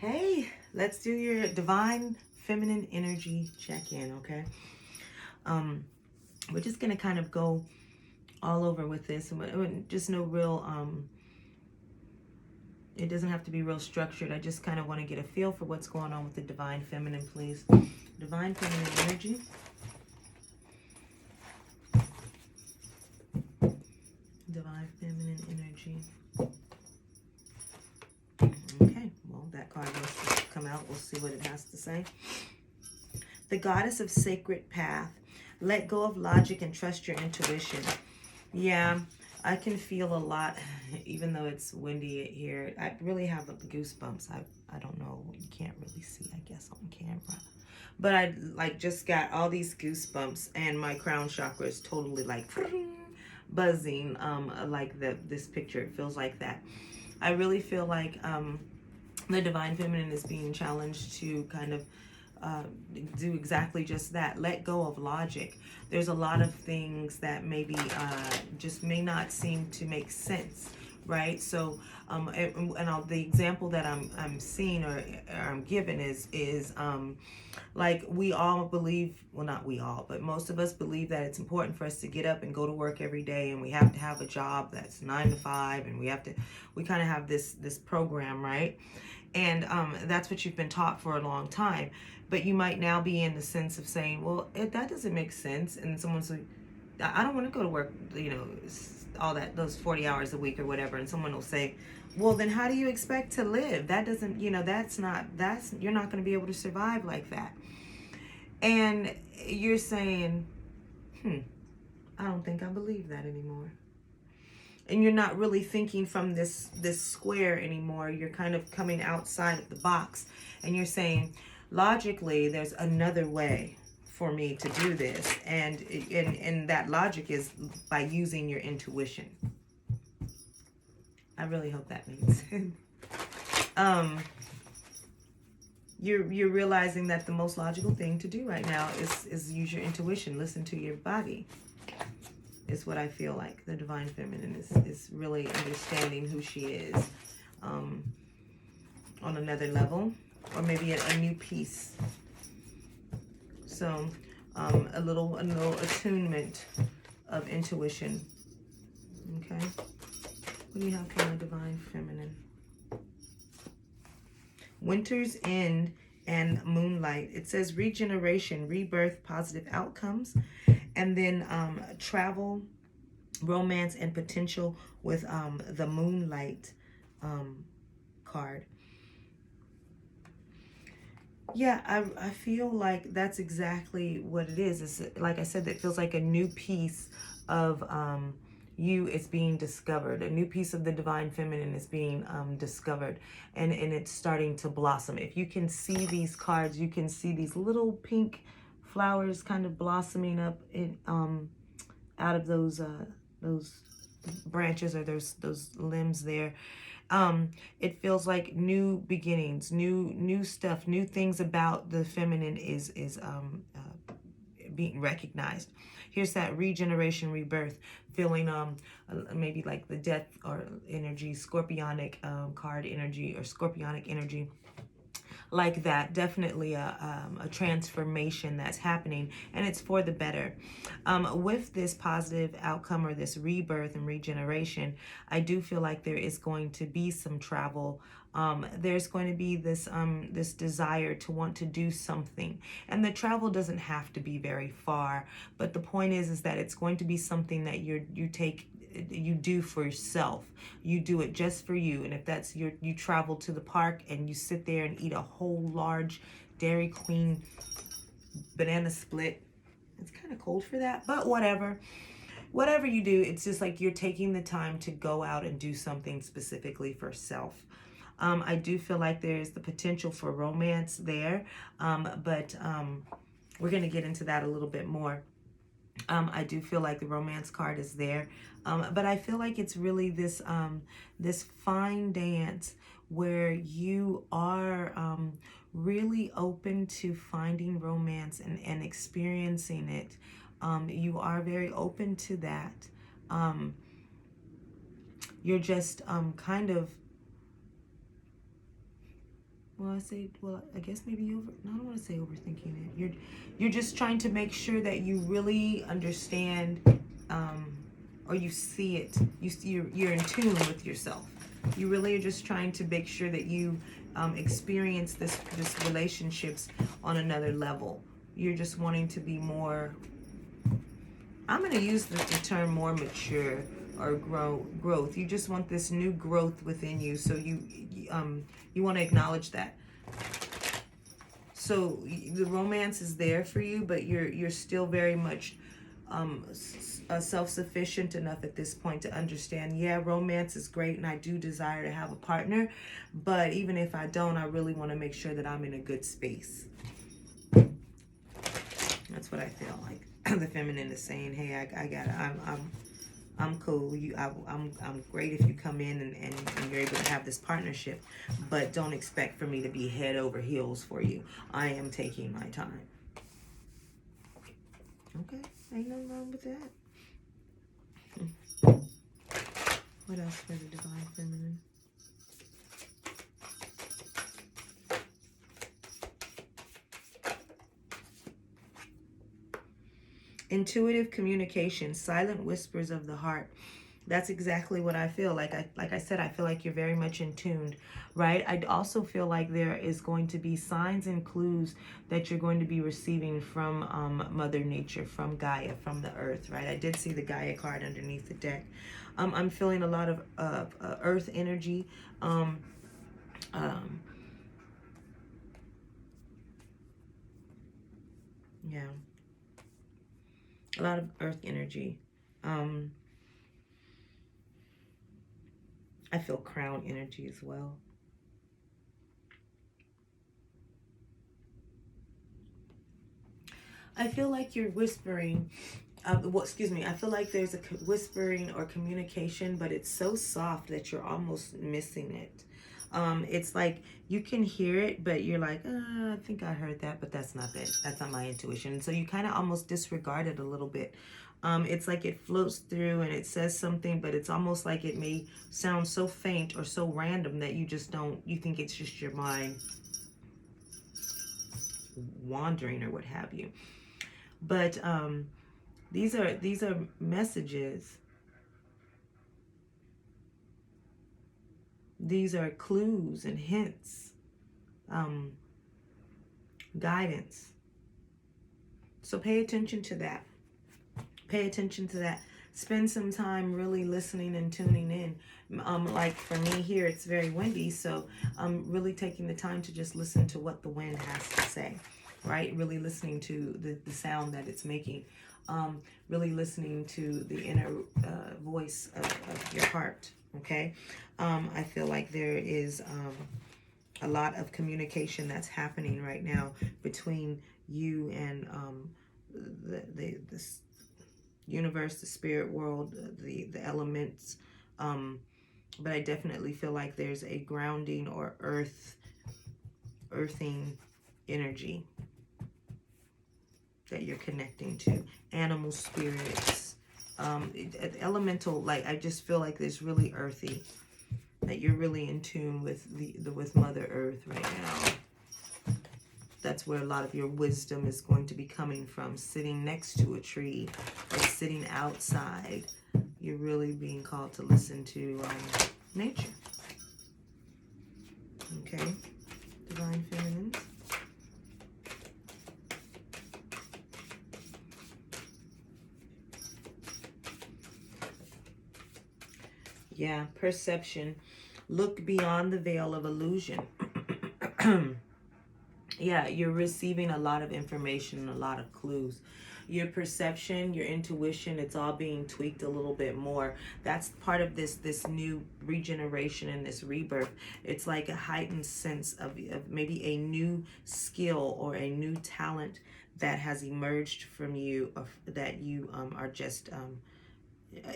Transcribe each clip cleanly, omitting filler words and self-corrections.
Hey, let's do your divine feminine energy check-in, okay? Um, we're just gonna kind of go all over with this, and just no real it doesn't have to be real structured. I just kind of want to get a feel for what's going on with the divine feminine, please. Divine feminine energy. Divine feminine energy. Okay, well, that card wants to come out. We'll see what it has to say. The goddess of sacred path. Let go of logic and trust your intuition. Yeah, I can feel a lot, even though it's windy here. I really have goosebumps. I don't know. You can't really see, I guess, on camera. But I like just got all these goosebumps, and my crown chakra is totally like buzzing. Like this picture, it feels like that. I really feel like the divine feminine is being challenged to kind of do exactly just that. Let go of logic. There's a lot of things that maybe just may not seem to make sense, right? So the example that I'm seeing or I'm given is like we all believe, well, not we all, but most of us believe that it's important for us to get up and go to work every day, and we have to have a job that's 9 to 5, and we kind of have this program, right? And that's what you've been taught for a long time. But you might now be in the sense of saying, well, that doesn't make sense. And someone's like, I don't want to go to work, all those 40 hours a week or whatever. And someone will say, well, then how do you expect to live? That doesn't, you're not going to be able to survive like that. And you're saying, I don't think I believe that anymore. And you're not really thinking from this square anymore. You're kind of coming outside of the box, and you're saying, logically, there's another way for me to do this, and that logic is by using your intuition. I really hope that makes sense. You're realizing that the most logical thing to do right now is use your intuition, listen to your body. Is what I feel like. The divine feminine is really understanding who she is on another level, or maybe a new piece. So a little attunement of intuition. Okay. What do you have for my divine feminine? Winter's End and Moonlight. It says regeneration, rebirth, positive outcomes. And then travel, romance, and potential with the Moonlight card. Yeah, I feel like that's exactly what it is. It's, like I said, it feels like a new piece of you is being discovered. A new piece of the divine feminine is being discovered, and it's starting to blossom. If you can see these cards, you can see these little pink flowers kind of blossoming up in out of those branches, or those limbs there. It feels like new beginnings, new stuff, new things about the feminine is being recognized. Here's that regeneration, rebirth, feeling maybe like the death or energy, scorpionic card energy, or scorpionic energy. Like that, definitely a transformation that's happening, and it's for the better. With this positive outcome, or this rebirth and regeneration, I do feel like there is going to be some travel. There's going to be this desire to want to do something, and the travel doesn't have to be very far, but the point is that it's going to be something that you do for yourself. You do it just for you. And if that's you travel to the park and you sit there and eat a whole large Dairy Queen banana split. It's kind of cold for that, but whatever you do, it's just like you're taking the time to go out and do something specifically for self. I do feel like there's the potential for romance there, but we're going to get into that a little bit more. I do feel like the romance card is there, but I feel like it's really this this fine dance where you are really open to finding romance and experiencing it. You are very open to that. You're just kind of, I guess maybe no, I don't want to say overthinking it. You're just trying to make sure that you really understand, or you see it. You're in tune with yourself. You really are just trying to make sure that you experience this relationships on another level. You're just wanting to be more. I'm going to use the term more mature or growth. You just want this new growth within you, so you want to acknowledge that. So the romance is there for you, but you're still very much self-sufficient enough at this point to understand, yeah, romance is great and I do desire to have a partner, but even if I don't, I really want to make sure that I'm in a good space. That's what I feel like. The feminine is saying, hey, I got it. I'm cool. I'm great if you come in and you're able to have this partnership, but don't expect for me to be head over heels for you. I am taking my time. Okay, ain't nothing wrong with that. What else for the divine feminine? Intuitive communication, silent whispers of the heart. That's exactly what I feel like. Like I said, I feel like you're very much in tune, right? I also feel like there is going to be signs and clues that you're going to be receiving from Mother Nature, from Gaia, from the earth, right? I did see the Gaia card underneath the deck. I'm feeling a lot of earth energy. Yeah. A lot of earth energy. I feel crown energy as well. I feel like you're whispering. Excuse me. I feel like there's a whispering or communication, but it's so soft that you're almost missing it. It's like you can hear it, but you're like, I think I heard that, but that's not that. That's not my intuition. So you kind of almost disregard it a little bit. It's like it floats through and it says something, but it's almost like it may sound so faint or so random that you just don't, you think it's just your mind wandering or what have you. But these are messages. These are clues and hints, guidance. So pay attention to that. Pay attention to that. Spend some time really listening and tuning in. Like for me here, it's very windy, so I'm really taking the time to just listen to what the wind has to say, right? Really listening to the sound that it's making. Really listening to the inner voice of your heart, okay? I feel like there is a lot of communication that's happening right now between you and the universe, the spirit world, the elements. But I definitely feel like there's a grounding or earthing energy that you're connecting to. Animal spirits, elemental, like I just feel like it's really earthy, that you're really in tune with with Mother Earth right now. That's where a lot of your wisdom is going to be coming from, sitting next to a tree or sitting outside. You're really being called to listen to nature. Okay, divine feminines. Yeah, perception. Look beyond the veil of illusion. Yeah, you're receiving a lot of information, a lot of clues. Your perception, your intuition, it's all being tweaked a little bit more. That's part of this new regeneration and this rebirth. It's like a heightened sense of maybe a new skill or a new talent that has emerged from you, that you are just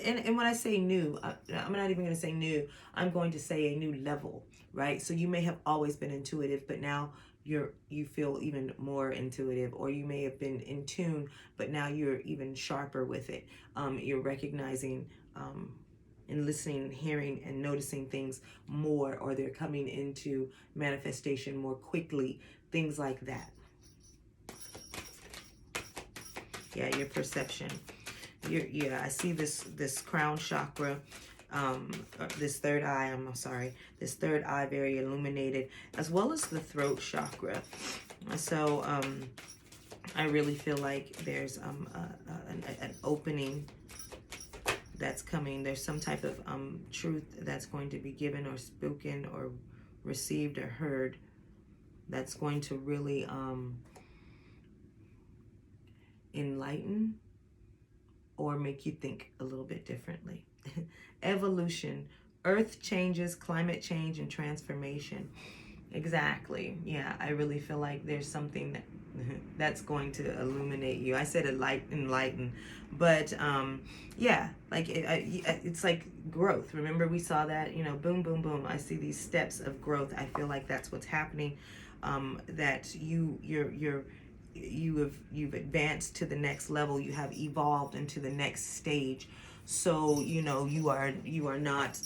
and when I say new, I'm not even going to say new. I'm going to say a new level, right? So you may have always been intuitive, but now you feel even more intuitive, or you may have been in tune, but now you're even sharper with it. You're recognizing and listening and hearing and noticing things more, or they're coming into manifestation more quickly, things like that. Yeah, your perception. Yeah, I see this crown chakra, this third eye, this third eye very illuminated, as well as the throat chakra. So I really feel like there's an opening that's coming. There's some type of truth that's going to be given or spoken or received or heard that's going to really enlighten or make you think a little bit differently. Evolution, earth changes, climate change, and transformation. Exactly. Yeah, I really feel like there's something that that's going to illuminate you. I said enlighten, but yeah, like it's like growth. Remember we saw that, you know, boom, boom, boom. I see these steps of growth. I feel like that's what's happening. That you've advanced to the next level. You have evolved into the next stage. So you know you are not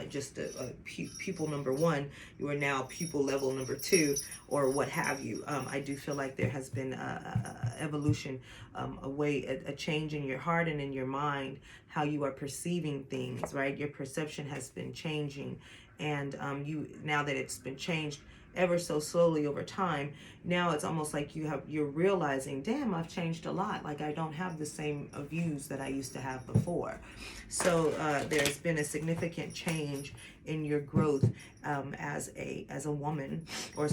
just a pupil number one. You are now pupil level number 2, or what have you. I do feel like there has been a evolution, a change in your heart and in your mind, how you are perceiving things. Right, your perception has been changing, and you, now that it's been changed ever so slowly over time, now it's almost like you're realizing, damn, I've changed a lot. Like I don't have the same views that I used to have before. So there's been a significant change in your growth as a woman, or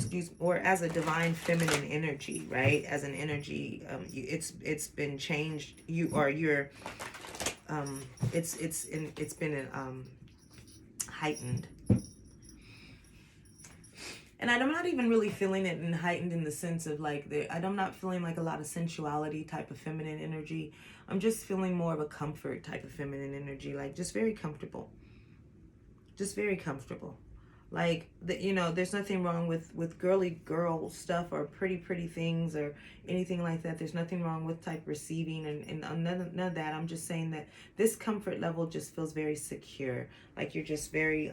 as a divine feminine energy, right? As an energy, it's been changed. It's been heightened. And I'm not even really feeling it in heightened in the sense of like, I'm not feeling like a lot of sensuality type of feminine energy. I'm just feeling more of a comfort type of feminine energy, like just very comfortable. Just very comfortable. Like, you know, there's nothing wrong with girly girl stuff or pretty things or anything like that. There's nothing wrong with type receiving and none of that. I'm just saying that this comfort level just feels very secure. Like you're just very,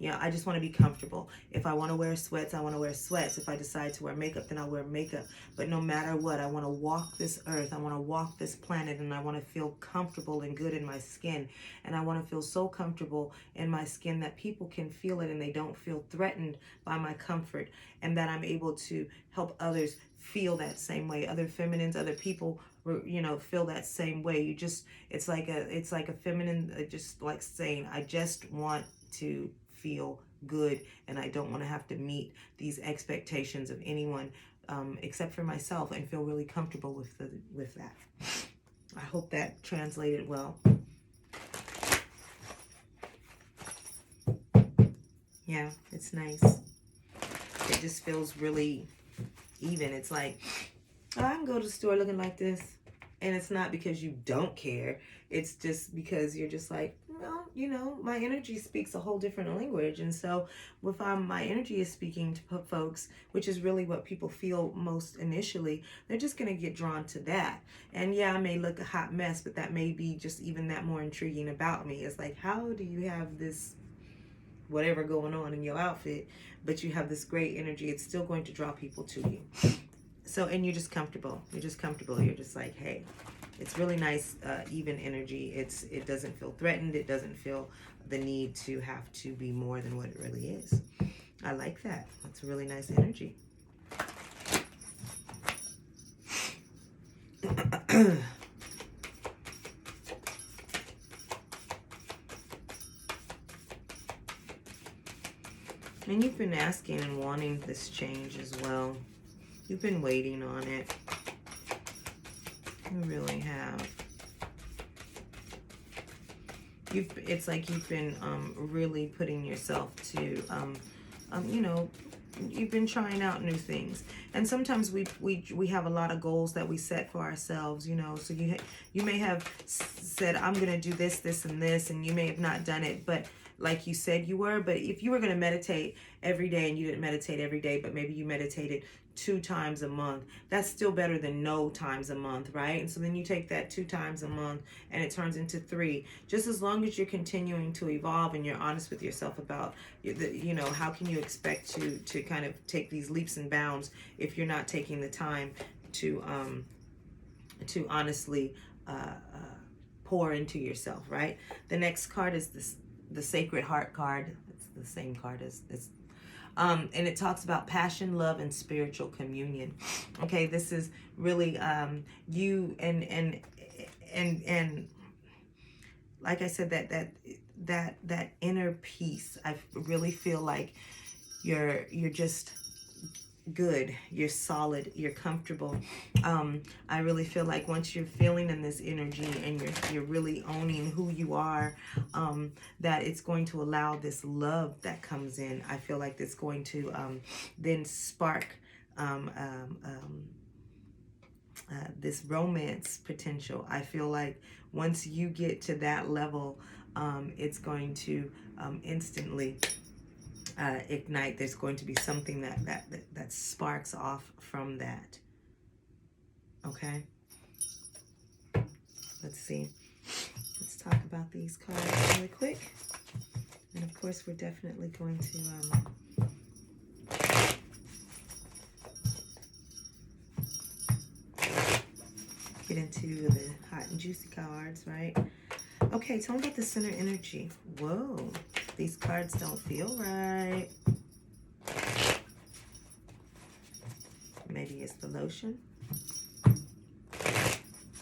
I just want to be comfortable. If I want to wear sweats, I want to wear sweats. If I decide to wear makeup, then I'll wear makeup. But no matter what, I want to walk this earth. I want to walk this planet, and I want to feel comfortable and good in my skin. And I want to feel so comfortable in my skin that people can feel it and they don't feel threatened by my comfort, and that I'm able to help others feel that same way. Other feminines, other people, feel that same way. It's like a feminine, just like saying, I just want to feel good, and I don't want to have to meet these expectations of anyone except for myself, and feel really comfortable with that. I hope that translated well. Yeah, it's nice. It just feels really even. It's like, oh, I can go to the store looking like this. And it's not because you don't care. It's just because you're just like, well, my energy speaks a whole different language. And so if my energy is speaking to folks, which is really what people feel most initially, they're just going to get drawn to that. And yeah, I may look a hot mess, but that may be just even that more intriguing about me. It's like, how do you have this whatever going on in your outfit, but you have this great energy? It's still going to draw people to you. So, and you're just comfortable. You're just like, hey, it's really nice, even energy. It doesn't feel threatened. It doesn't feel the need to have to be more than what it really is. I like that. That's a really nice energy. And you've been asking and wanting this change as well. You've been waiting on it. You really have. It's like you've been really putting yourself to, you've been trying out new things. And sometimes we have a lot of goals that we set for ourselves, so you may have said, I'm going to do this, and this, and you may have not done it, but like you said you were. But if you were going to meditate every day and you didn't meditate every day, but maybe you meditated 2 times a month, that's still better than no times a month, right? And so then you take that 2 times a month and it turns into 3. Just as long as you're continuing to evolve and you're honest with yourself about, you know, how can you expect to kind of take these leaps and bounds if you're not taking the time to honestly pour into yourself, right? The next card is the Sacred Heart card. It's the same card as this. And it talks about passion, love, and spiritual communion. Okay, this is really you and like I said, that inner peace. I really feel like you're just good, you're solid, you're comfortable. I really feel like once you're feeling in this energy and you're really owning who you are, that it's going to allow this love that comes in. I feel like it's going to then spark this romance potential. I feel like once you get to that level, it's going to instantly ignite. There's going to be something that sparks off from that. Okay, let's see. Let's talk about these cards really quick. And of course, we're definitely going to get into the hot and juicy cards, right? Okay, tell me about the center energy. Whoa, these cards don't feel right. Maybe it's the lotion.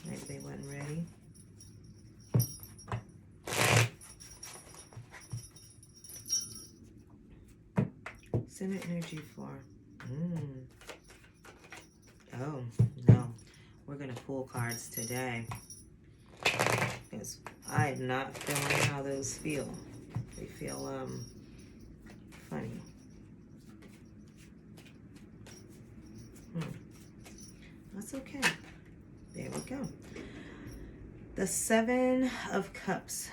Maybe they weren't ready. Center energy for, oh, no. We're going to pull cards today. Because I'm not feeling how those feel. They feel, funny. That's okay. There we go. The 7 of Cups.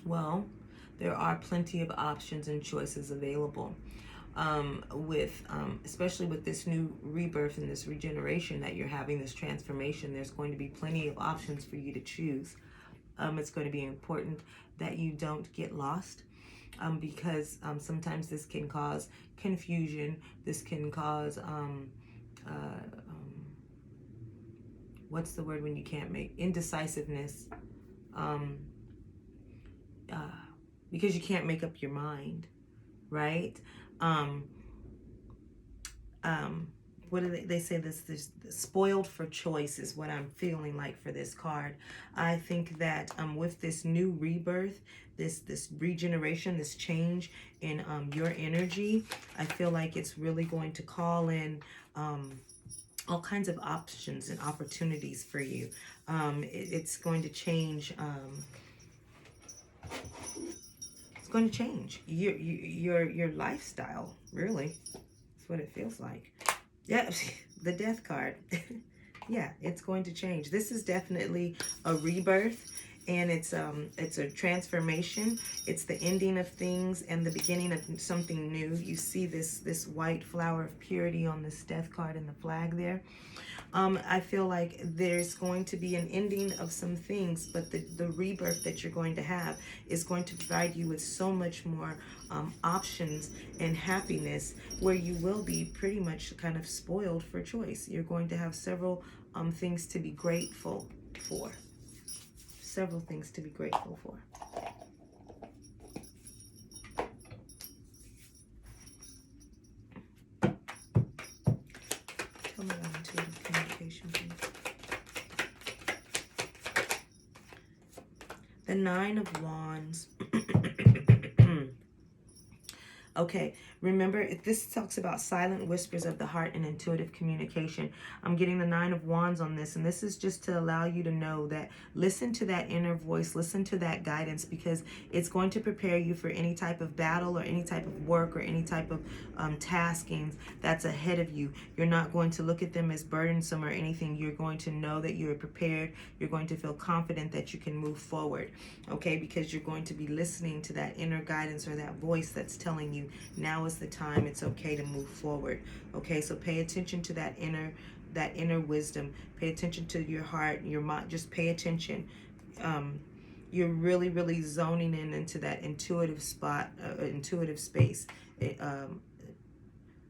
Well, there are plenty of options and choices available. Especially with this new rebirth and this regeneration that you're having, this transformation, there's going to be plenty of options for you to choose. It's going to be important that you don't get lost, because sometimes this can cause confusion. This can cause, what's the word when you can't make, indecisiveness, because you can't make up your mind, right? What do they say? This spoiled for choice is what I'm feeling like for this card. I think that with this new rebirth, this regeneration, this change in your energy, I feel like it's really going to call in all kinds of options and opportunities for you. It's going to change. It's going to change your lifestyle. Really, that's what it feels like. Yeah, the Death card. Yeah, it's going to change. This is definitely a rebirth, and it's a transformation. It's the ending of things and the beginning of something new. You see this white flower of purity on this Death card in the flag there. I feel like there's going to be an ending of some things, but the rebirth that you're going to have is going to provide you with so much more options and happiness, where you will be pretty much kind of spoiled for choice. You're going to have several things to be grateful for. Several things to be grateful for. Tell me about intuitive communication, please. The 9 of Wands. Okay, remember, this talks about silent whispers of the heart and intuitive communication. I'm getting the Nine of Wands on this, and this is just to allow you to know that listen to that inner voice, listen to that guidance, because it's going to prepare you for any type of battle or any type of work or any type of taskings that's ahead of you. You're not going to look at them as burdensome or anything. You're going to know that you're prepared. You're going to feel confident that you can move forward, okay, because you're going to be listening to that inner guidance or that voice that's telling you now is the time, it's okay to move forward. Okay, so pay attention to that inner wisdom. Pay attention to your heart, your mind. Just pay attention. You're really zoning in into that intuitive spot, intuitive space,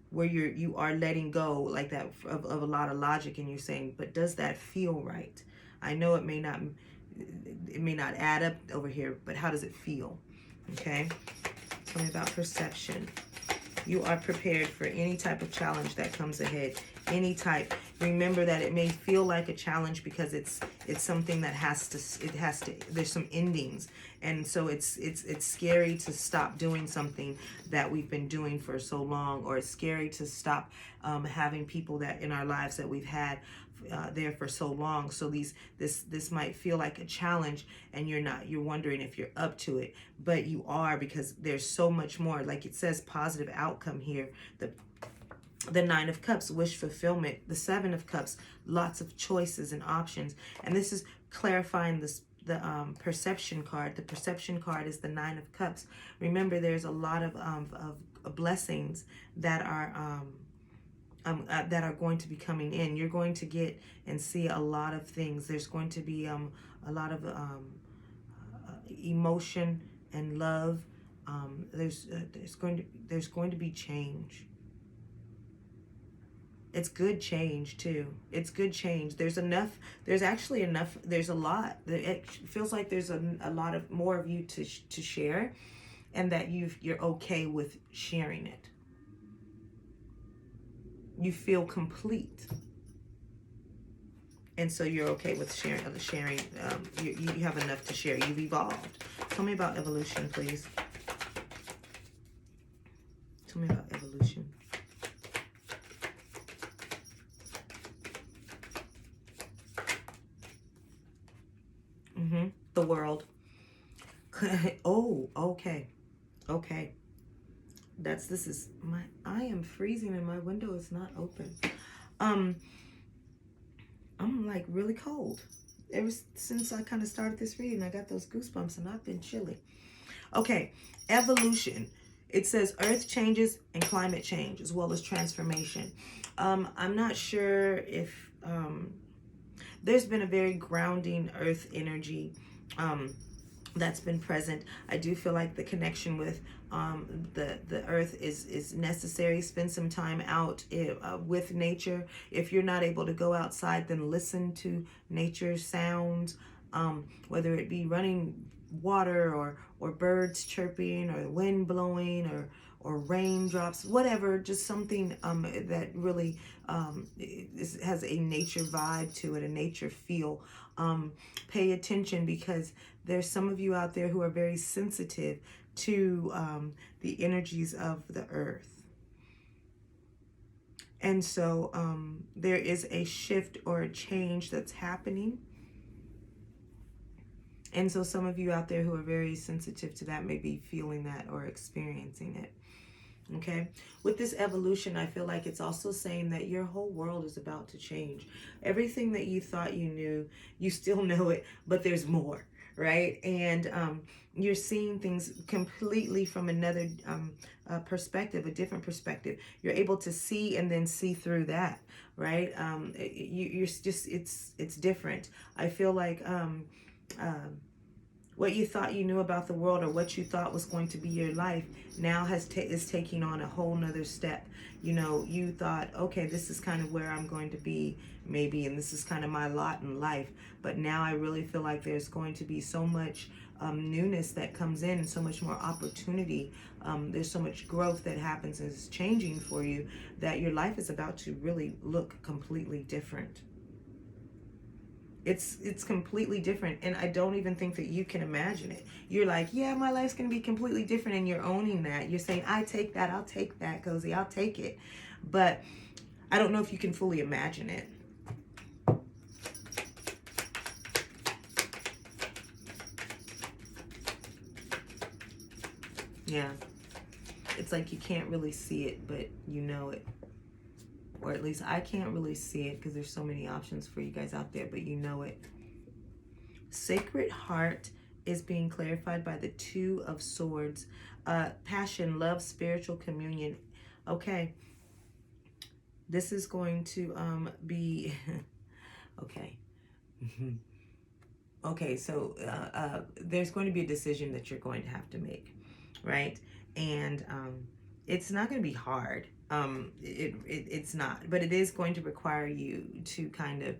where you are letting go like that of a lot of logic, and you're saying, but does that feel right? I know it may not add up over here, but how does it feel? Okay, tell me about perception. You are prepared for any type of challenge that comes ahead. Any type. Remember that it may feel like a challenge because it's something that has to, there's some endings. And so it's scary to stop doing something that we've been doing for so long, or it's scary to stop having people that in our lives that we've had there for so long. So this might feel like a challenge, and you're wondering if you're up to it, but you are, because there's so much more. Like it says, positive outcome here. The Nine of Cups, wish fulfillment. The Seven of Cups, lots of choices and options. And this is clarifying the perception card. The perception card is the Nine of Cups. Remember, there's a lot of blessings that are going to be coming in. You're going to get and see a lot of things. There's going to be a lot of emotion and love. There's going to be change. It's good change too. It's good change. There's actually enough. There's a lot. It feels like there's a lot of more of you to share, and that you're okay with sharing it. You feel complete, and so you're okay with sharing. You have enough to share. You've evolved. Tell me about evolution, please. Tell me about evolution. The World. Oh, okay. Okay. I am freezing and my window is not open. I'm like really cold. Ever since I kind of started this reading, I got those goosebumps and I've been chilly. Okay, evolution. It says earth changes and climate change, as well as transformation. I'm not sure if there's been a very grounding earth energy that's been present. I do feel like the connection with the earth is necessary. Spend some time out with nature. If you're not able to go outside, then listen to nature sounds, whether it be running water or birds chirping or the wind blowing or raindrops, whatever, just something that really has a nature vibe to it, a nature feel. Pay attention, because there's some of you out there who are very sensitive to the energies of the earth. And so there is a shift or a change that's happening. And so some of you out there who are very sensitive to that may be feeling that or experiencing it. Okay, with this evolution, I feel like it's also saying that your whole world is about to change. Everything that you thought you knew, you still know it, but there's more, right? And you're seeing things completely from another perspective, a different perspective. You're able to see and then see through that, right? You're just, it's different. I feel like what you thought you knew about the world, or what you thought was going to be your life, now is taking on a whole nother step. You know, you thought, okay, this is kind of where I'm going to be, maybe, and this is kind of my lot in life. But now I really feel like there's going to be so much newness that comes in, and so much more opportunity. There's so much growth that happens and is changing for you, that your life is about to really look completely different. It's completely different, and I don't even think that you can imagine it. You're like, yeah, my life's gonna be completely different, and you're owning that. You're saying, I take that, I'll take that, Cozy, I'll take it. But I don't know if you can fully imagine it. Yeah. It's like you can't really see it, but you know it. Or at least I can't really see it because there's so many options for you guys out there, but you know it. Sacred Heart is being clarified by the Two of Swords. Passion, love, spiritual communion. Okay. This is going to be... okay. Okay, so there's going to be a decision that you're going to have to make, right? And it's not going to be hard. It's not, but it is going to require you to kind of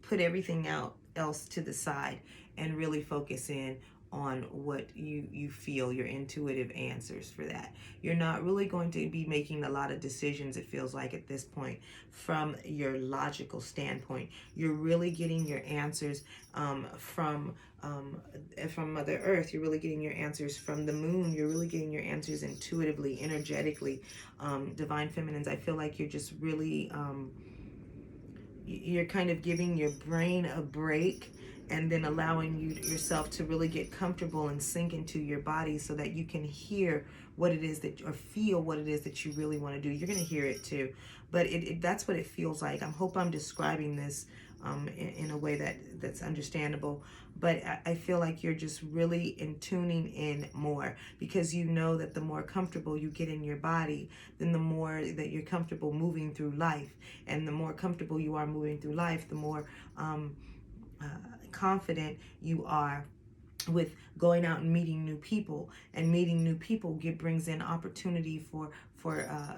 put everything else to the side and really focus in on what you feel, your intuitive answers for that. You're not really going to be making a lot of decisions, it feels like at this point, from your logical standpoint. You're really getting your answers from Mother Earth. You're really getting your answers from the moon. You're really getting your answers intuitively, energetically. Divine Feminines, I feel like you're just really... you're kind of giving your brain a break and then allowing yourself to really get comfortable and sink into your body so that you can hear what it is that, or feel what it is that you really want to do. You're going to hear it too, but that's what it feels like. I hope I'm describing this in a way that's understandable, but I feel like you're just really tuning in more, because you know that the more comfortable you get in your body, then the more that you're comfortable moving through life, and the more comfortable you are moving through life, the more confident you are with going out and meeting new people. And meeting new people brings in opportunity for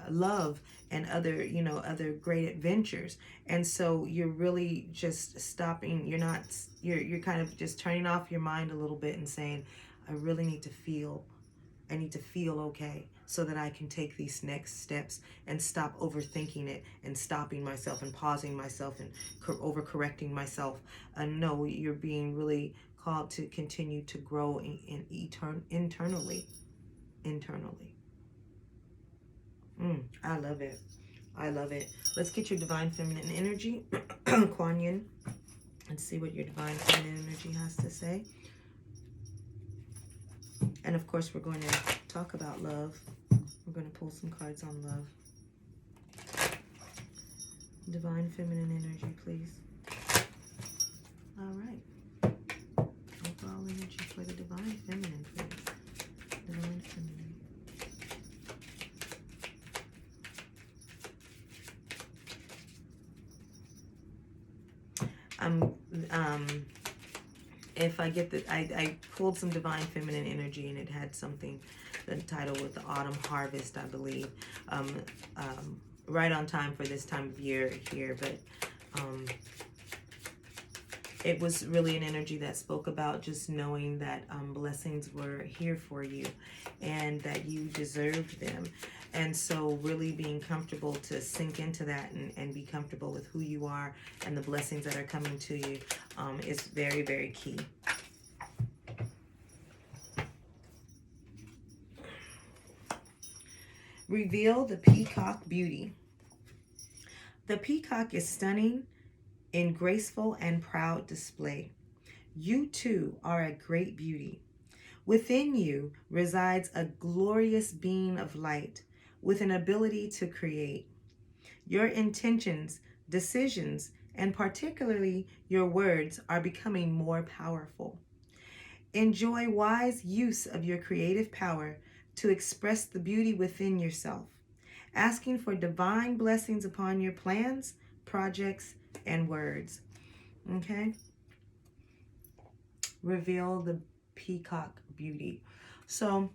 love and other great adventures. And so you're really just stopping. You're kind of just turning off your mind a little bit and saying, I really need to feel. I need to feel okay so that I can take these next steps and stop overthinking it and stopping myself and pausing myself and overcorrecting myself. No, you're being really called to continue to grow internally. I love it. I love it. Let's get your Divine Feminine energy, Kuan Yin, and see what your Divine Feminine energy has to say. And of course, we're going to talk about love. We're going to pull some cards on love. Divine Feminine energy, please. All right. Overall energy for the Divine Feminine, please. Divine Feminine. If I get I pulled some Divine Feminine energy, and it had something, the title with the Autumn Harvest, I believe. Right on time for this time of year here, but it was really an energy that spoke about just knowing that blessings were here for you and that you deserved them. And so really being comfortable to sink into that and be comfortable with who you are and the blessings that are coming to you is very, very key. Reveal the Peacock Beauty. The peacock is stunning in graceful and proud display. You too are a great beauty. Within you resides a glorious being of light with an ability to create. Your intentions, decisions, and particularly your words are becoming more powerful. Enjoy wise use of your creative power to express the beauty within yourself, asking for divine blessings upon your plans, projects, and words. Okay? Reveal the peacock beauty. So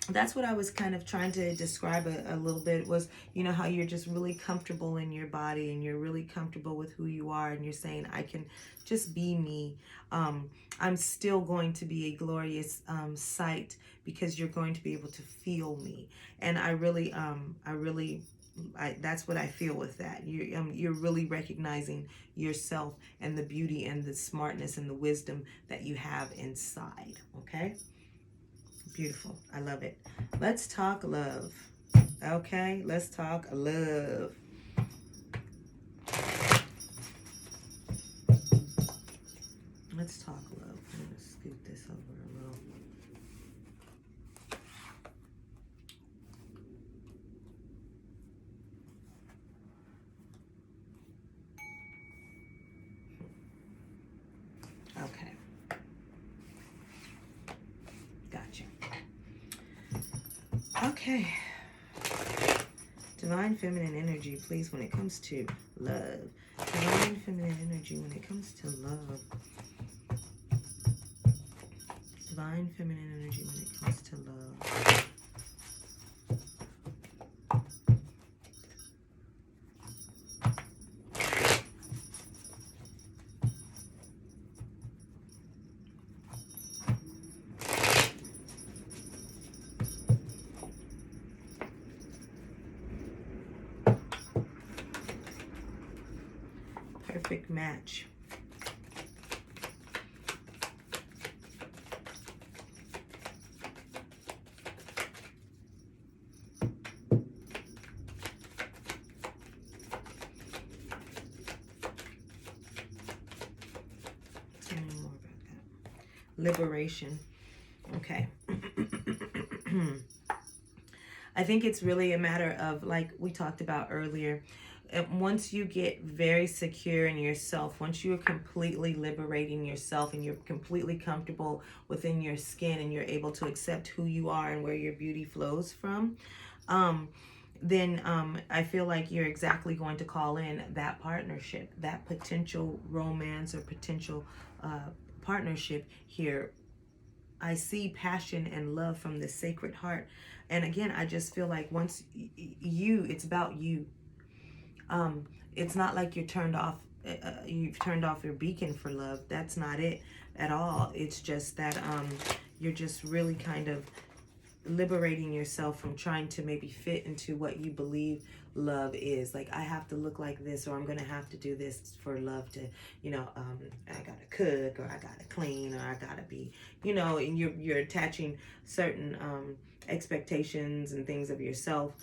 that's what I was kind of trying to describe a little bit, was, how you're just really comfortable in your body and you're really comfortable with who you are, and you're saying, I can just be me. I'm still going to be a glorious sight because you're going to be able to feel me. And I really that's what I feel with that. You're really recognizing yourself and the beauty and the smartness and the wisdom that you have inside. Okay? Beautiful. I love it. Let's talk love. Okay? Let's talk love. Let's talk love. I'm going to scoot this over a little. Okay. Gotcha. Okay. Divine feminine energy, please, when it comes to love. Divine feminine energy when it comes to love. Divine feminine energy when it comes to love. Perfect match. Tell me more about that. Liberation. Okay. I think it's really a matter of, like we talked about earlier, once you get very secure in yourself, once you're completely liberating yourself and you're completely comfortable within your skin and you're able to accept who you are and where your beauty flows from, then I feel like you're exactly going to call in that partnership, that potential romance or potential partnership here. I see passion and love from the Sacred Heart. And again, I just feel like once it's about you. It's not like you're turned off, you've turned off your beacon for love. That's not it at all. It's just that you're just really kind of liberating yourself from trying to maybe fit into what you believe love is. Like, I have to look like this, or I'm gonna have to do this for love to, I gotta cook, or I gotta clean, or I gotta be, and you're attaching certain expectations and things of yourself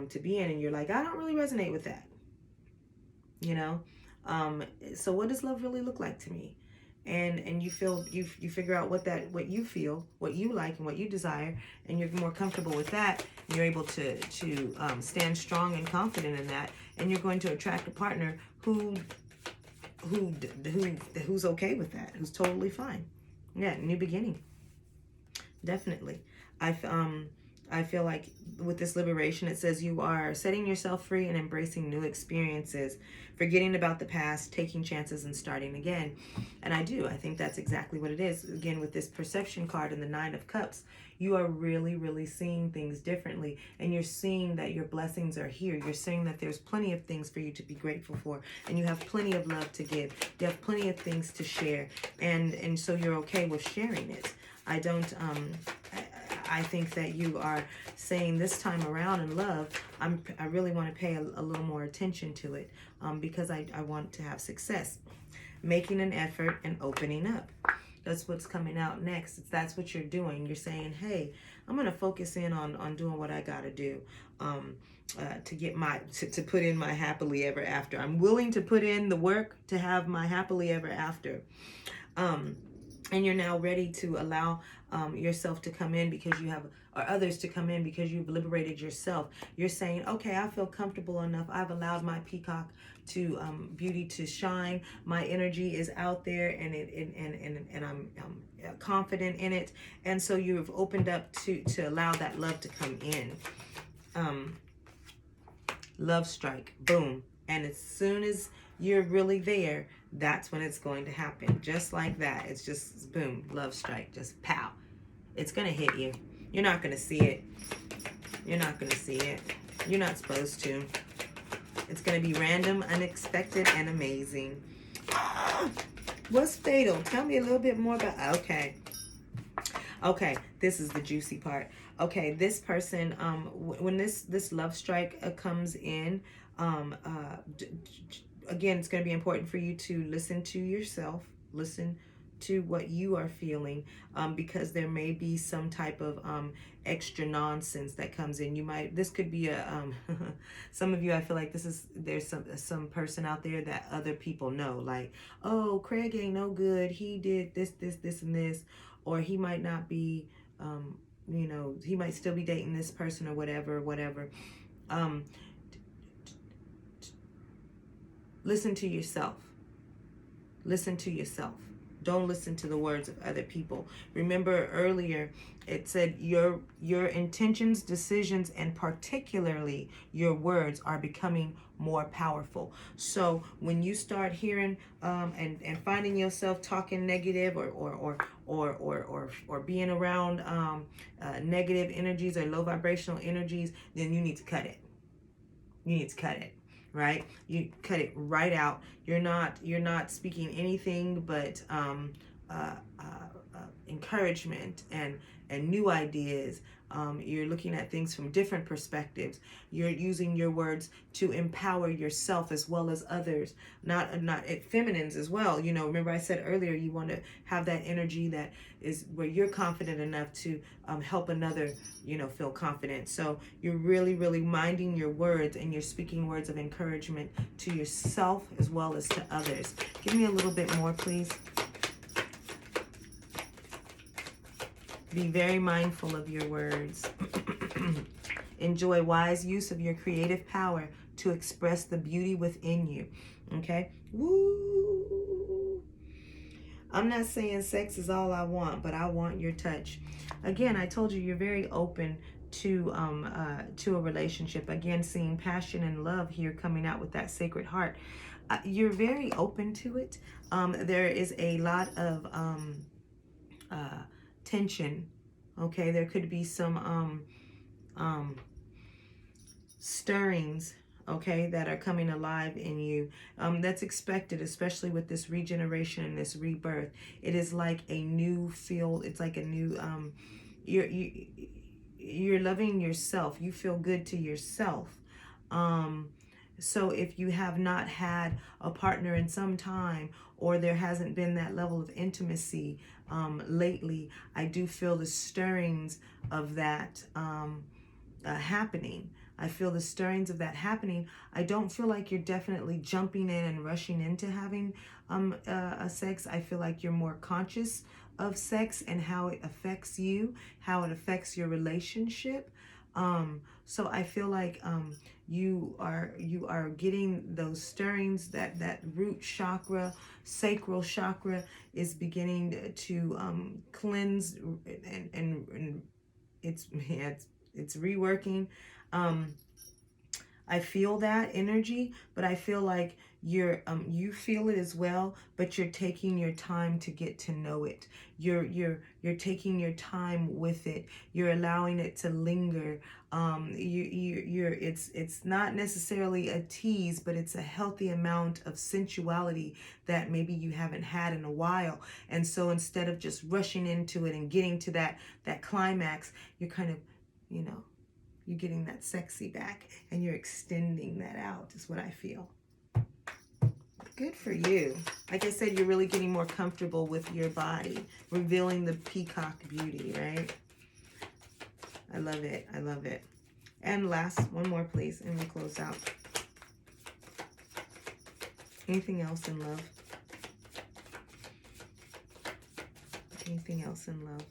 to be in, and you're like, I don't really resonate with that. So what does love really look like to me? And you figure out what you feel, what you like, and what you desire, and you're more comfortable with that. And you're able to stand strong and confident in that, and you're going to attract a partner who's okay with that, who's totally fine. Yeah, new beginning. Definitely. I feel like with this liberation, it says you are setting yourself free and embracing new experiences, forgetting about the past, taking chances, and starting again. And I think that's exactly what it is. Again, with this perception card and the 9 of Cups, you are really, really seeing things differently, and you're seeing that your blessings are here. You're seeing that there's plenty of things for you to be grateful for, and you have plenty of love to give. You have plenty of things to share, and so you're okay with sharing it. I think that you are saying this time around in love, I really want to pay a little more attention to it because I want to have success. Making an effort and opening up. That's what's coming out next. That's what you're doing. You're saying, hey, I'm going to focus in on doing what I got to do to get to put in my happily ever after. I'm willing to put in the work to have my happily ever after. And you're now ready to allow yourself to come in because you have, or others to come in because you've liberated yourself. You're saying, okay, I feel comfortable enough. I've allowed my peacock to beauty to shine. My energy is out there, and I'm confident in it. And so you've opened up to allow that love to come in. Love strike, boom. And as soon as you're really there, that's when it's going to happen. Just like that. It's just boom, love strike, just pow. It's going to hit you. You're not going to see it. You're not going to see it. You're not supposed to. It's going to be random, unexpected, and amazing. What's fatal? Tell me a little bit more about, okay. This is the juicy part. Okay, this person, when this love strike comes in, again, it's going to be important for you to listen to yourself, listen to what you are feeling, because there may be some type of extra nonsense that comes in. This could be a some of you, I feel like there's some person out there that other people know, like, oh, Craig ain't no good, he did this and this, or he might not be, he might still be dating this person, or whatever. Listen to yourself. Listen to yourself. Don't listen to the words of other people. Remember earlier, it said your intentions, decisions, and particularly your words are becoming more powerful. So when you start hearing and finding yourself talking negative or being around negative energies or low vibrational energies, then you need to cut it. You need to cut it. Right? You cut it right out. You're not speaking anything but encouragement and new ideas. You're looking at things from different perspectives. You're using your words to empower yourself as well as others, not feminines as well. Remember I said earlier, you want to have that energy that is where you're confident enough to help another, feel confident. So you're really, really minding your words, and you're speaking words of encouragement to yourself as well as to others. Give me a little bit more, please. Be very mindful of your words. Enjoy wise use of your creative power to express the beauty within you. Okay? Woo! I'm not saying sex is all I want, but I want your touch. Again, I told you, you're very open to a relationship. Again, seeing passion and love here coming out with that Sacred Heart. You're very open to it. There is a lot of tension. Okay, there could be some stirrings, okay, that are coming alive in you. That's expected, especially with this regeneration and this rebirth. It is like a new feel. It's like a new you're loving yourself. You feel good to yourself. So if you have not had a partner in some time, or there hasn't been that level of intimacy lately, I do feel the stirrings of that happening. I feel the stirrings of that happening. I don't feel like you're definitely jumping in and rushing into having a sex. I feel like you're more conscious of sex and how it affects you, how it affects your relationship. So I feel like you are getting those stirrings, that root chakra, sacral chakra is beginning to cleanse, and it's reworking. I feel that energy, but I feel like you feel it as well, but you're taking your time to get to know it. You're taking your time with it. You're allowing it to linger. It's not necessarily a tease, but it's a healthy amount of sensuality that maybe you haven't had in a while. And so instead of just rushing into it and getting to that climax, you're kind of, you're getting that sexy back, and you're extending that out, is what I feel. Good for you. Like I said, you're really getting more comfortable with your body, revealing the peacock beauty, right? I love it. I love it. And last, one more, please, and we'll close out. Anything else in love? Anything else in love?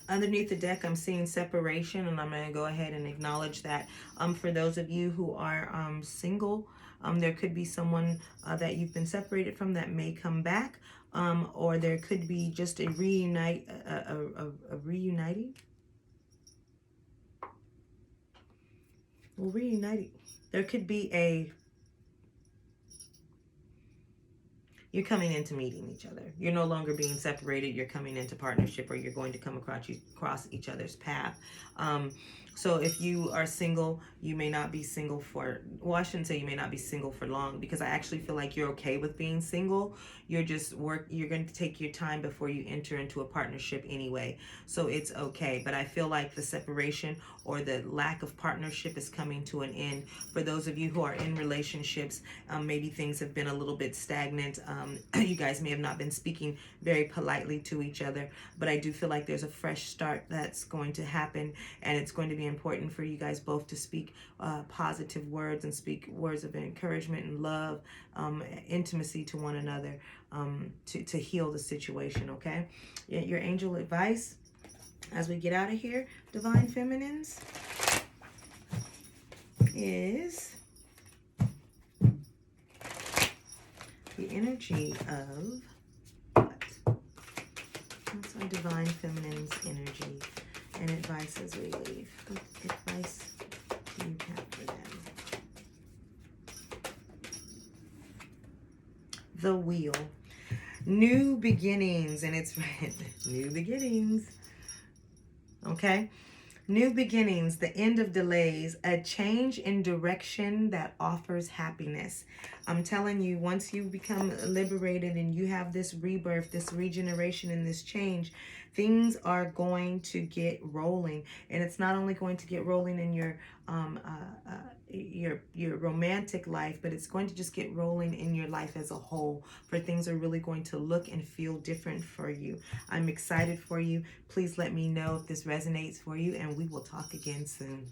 Underneath the deck, I'm seeing separation, and I'm going to go ahead and acknowledge that. For those of you who are single, there could be someone that you've been separated from that may come back, or there could be just a reuniting. Well, reuniting. There could be you're coming into meeting each other. You're no longer being separated. You're coming into partnership, or you're going to come across each other's path. So if you are single, you may not be single for, well, I shouldn't say you may not be single for long, because I actually feel like you're okay with being single. You're going to take your time before you enter into a partnership anyway. So it's okay. But I feel like the separation or the lack of partnership is coming to an end. For those of you who are in relationships, maybe things have been a little bit stagnant. You guys may have not been speaking very politely to each other, but I do feel like there's a fresh start that's going to happen, and it's going to be important for you guys both to speak positive words and speak words of encouragement and love, intimacy to one another, to heal the situation. Okay, your angel advice as we get out of here, Divine Feminines, is the energy of what? What's our Divine Feminine's energy and advice as we leave? What advice do you have for them? The Wheel. New beginnings, and it's right. New beginnings. Okay? New beginnings, the end of delays, a change in direction that offers happiness. I'm telling you, once you become liberated and you have this rebirth, this regeneration, and this change, things are going to get rolling. And it's not only going to get rolling in your romantic life, but it's going to just get rolling in your life as a whole, for things are really going to look and feel different for you. I'm excited for you. Please let me know if this resonates for you, and we will talk again soon.